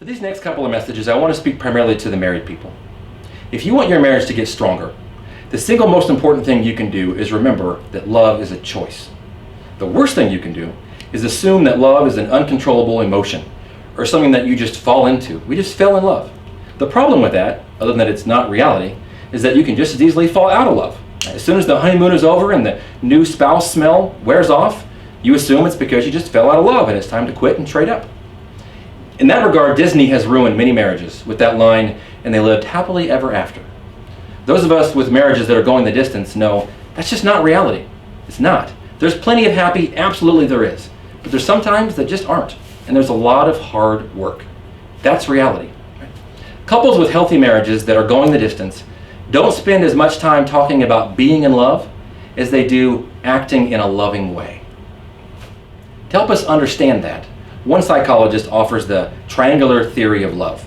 these next couple of messages, I want to speak primarily to the married people. If you want your marriage to get stronger, the single most important thing you can do is remember that love is a choice. The worst thing you can do is assume that love is an uncontrollable emotion or something that you just fall into. We just fell in love. The problem with that, other than that it's not reality, is that you can just as easily fall out of love. As soon as the honeymoon is over and the new spouse smell wears off, you assume it's because you just fell out of love and it's time to quit and trade up. In that regard, Disney has ruined many marriages with that line, "and they lived happily ever after." Those of us with marriages that are going the distance know that's just not reality. It's not. There's plenty of happy, absolutely there is. But there's sometimes that just aren't. And there's a lot of hard work. That's reality. Couples with healthy marriages that are going the distance don't spend as much time talking about being in love as they do acting in a loving way. To help us understand that, one psychologist offers the triangular theory of love.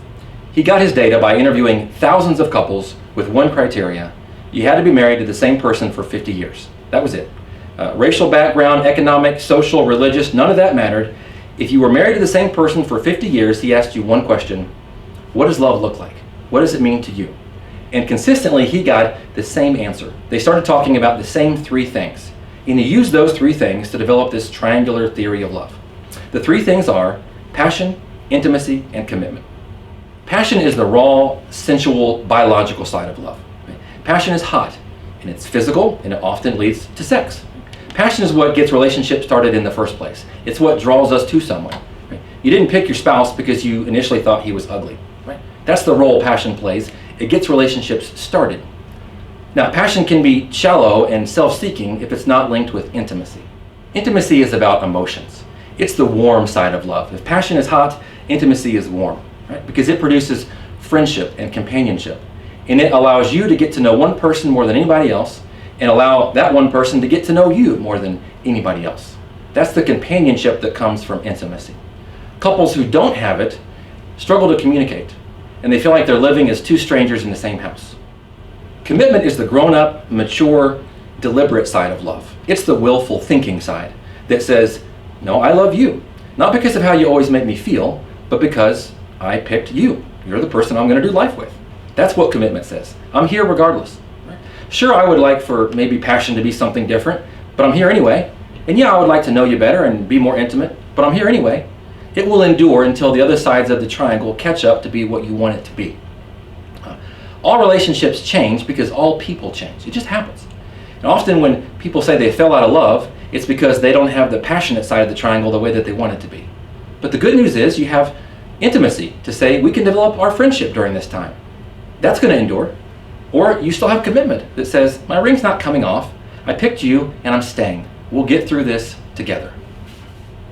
He got his data by interviewing thousands of couples with one criteria: you had to be married to the same person for 50 years. That was it. Racial background, economic, social, religious, none of that mattered. If you were married to the same person for 50 years, he asked you one question: what does love look like? What does it mean to you? And consistently, he got the same answer. They started talking about the same three things. And he used those three things to develop this triangular theory of love. The three things are passion, intimacy, and commitment. Passion is the raw, sensual, biological side of love. Passion is hot, and it's physical, and it often leads to sex. Passion is what gets relationships started in the first place. It's what draws us to someone. You didn't pick your spouse because you initially thought he was ugly. That's the role passion plays. It gets relationships started. Now, passion can be shallow and self-seeking if it's not linked with intimacy. Intimacy is about emotions. It's the warm side of love. If passion is hot, intimacy is warm, right? Because it produces friendship and companionship. And it allows you to get to know one person more than anybody else and allow that one person to get to know you more than anybody else. That's the companionship that comes from intimacy. Couples who don't have it struggle to communicate, and they feel like they're living as two strangers in the same house. Commitment is the grown-up, mature, deliberate side of love. It's the willful thinking side that says, no, I love you. Not because of how you always make me feel, but because I picked you. You're the person I'm going to do life with. That's what commitment says. I'm here regardless. Sure, I would like for maybe passion to be something different, but I'm here anyway. And yeah, I would like to know you better and be more intimate, but I'm here anyway. It will endure until the other sides of the triangle catch up to be what you want it to be. All relationships change because all people change. It just happens. And often when people say they fell out of love, it's because they don't have the passionate side of the triangle the way that they want it to be. But the good news is you have intimacy to say we can develop our friendship during this time. That's going to endure. Or you still have commitment that says my ring's not coming off. I picked you and I'm staying. We'll get through this together.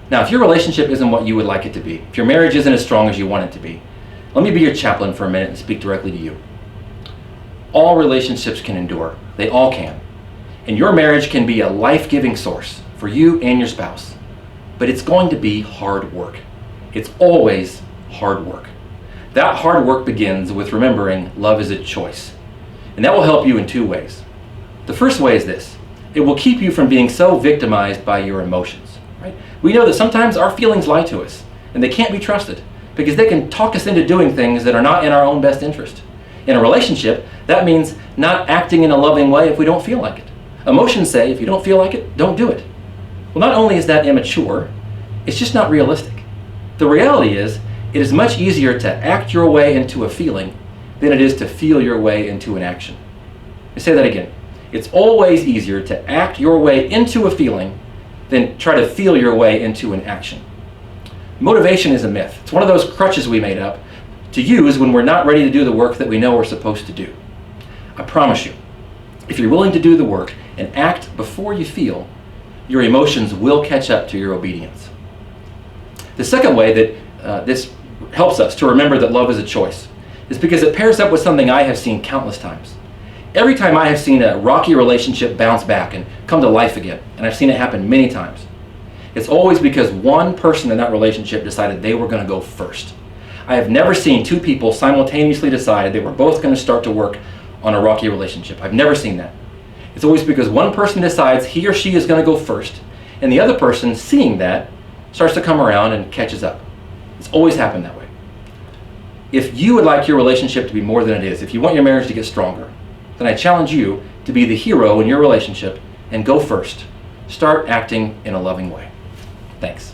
Now, if your relationship isn't what you would like it to be, if your marriage isn't as strong as you want it to be, let me be your chaplain for a minute and speak directly to you. All relationships can endure. They all can. And your marriage can be a life-giving source for you and your spouse. But it's going to be hard work. It's always hard work. That hard work begins with remembering love is a choice. And that will help you in two ways. The first way is this. It will keep you from being so victimized by your emotions. Right? We know that sometimes our feelings lie to us, and they can't be trusted because they can talk us into doing things that are not in our own best interest. In a relationship, that means not acting in a loving way if we don't feel like it. Emotions say, if you don't feel like it, don't do it. Well, not only is that immature, it's just not realistic. The reality is, it is much easier to act your way into a feeling than it is to feel your way into an action. I say that again. It's always easier to act your way into a feeling than try to feel your way into an action. Motivation is a myth. It's one of those crutches we made up to use when we're not ready to do the work that we know we're supposed to do. I promise you, if you're willing to do the work and act before you feel, your emotions will catch up to your obedience. The second way that this helps us to remember that love is a choice is because it pairs up with something I have seen countless times. Every time I have seen a rocky relationship bounce back and come to life again, and I've seen it happen many times, it's always because one person in that relationship decided they were going to go first. I have never seen two people simultaneously decide they were both going to start to work on a rocky relationship. I've never seen that. It's always because one person decides he or she is going to go first, and the other person, seeing that, starts to come around and catches up. It's always happened that way. If you would like your relationship to be more than it is, if you want your marriage to get stronger, then I challenge you to be the hero in your relationship and go first. Start acting in a loving way. Thanks.